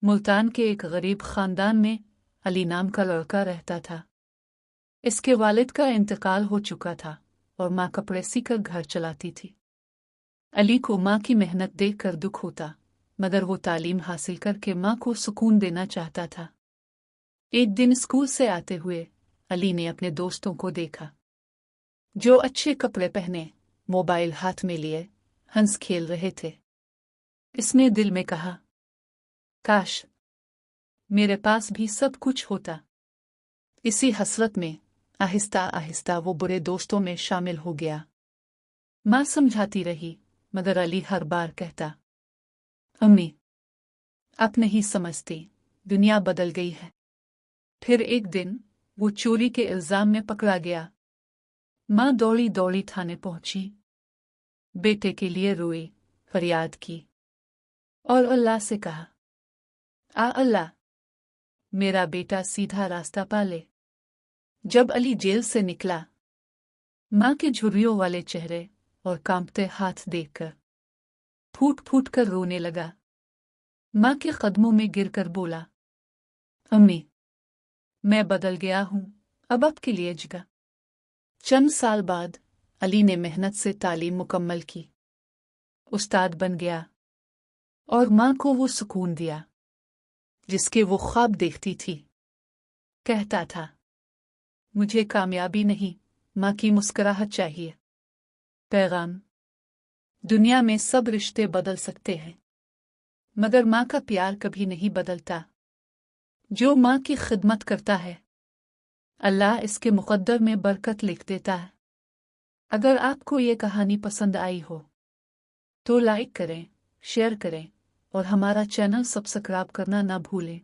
मुल्तान के एक गरीब खानदान में अली नाम का लड़का रहता था। इसके वालिद का इंतकाल हो चुका था और माँ कपड़े सीकर घर चलाती थी। अली को माँ की मेहनत देखकर दुख होता, मगर वो तालीम हासिल करके माँ को सुकून देना चाहता था। एक दिन स्कूल से आते हुए अली ने अपने दोस्तों को देखा, जो अच्छे कपड़े पहने, मोबाइल हाथ में लिए हंस खेल रहे थे। इसने दिल में कहा, काश मेरे पास भी सब कुछ होता। इसी हसरत में आहिस्ता आहिस्ता वो बुरे दोस्तों में शामिल हो गया। माँ समझाती रही, मगर अली हर बार कहता, अम्मी आप नहीं समझती, दुनिया बदल गई है। फिर एक दिन वो चोरी के इल्जाम में पकड़ा गया। माँ दौड़ी दौड़ी थाने पहुंची, बेटे के लिए रोई, फरियाद की और अल्लाह से कहा, अल्लाह मेरा बेटा सीधा रास्ता पा ले। जब अली जेल से निकला, माँ के झुर्रियों वाले चेहरे और कांपते हाथ देखकर फूट फूट कर रोने लगा। माँ के कदमों में गिरकर बोला, अम्मी मैं बदल गया हूँ, अब आपके लिए जगह। चंद साल बाद अली ने मेहनत से तालीम मुकम्मल की, उस्ताद बन गया और माँ को वो सुकून दिया जिसके वो ख्वाब देखती थी। कहता था, मुझे कामयाबी नहीं, माँ की मुस्कुराहट चाहिए। पैगाम, दुनिया में सब रिश्ते बदल सकते हैं, मगर माँ का प्यार कभी नहीं बदलता। जो माँ की खिदमत करता है, अल्लाह इसके मुक़द्दर में बरकत लिख देता है। अगर आपको ये कहानी पसंद आई हो तो लाइक करें, शेयर करें और हमारा चैनल सब्सक्राइब करना ना भूलें।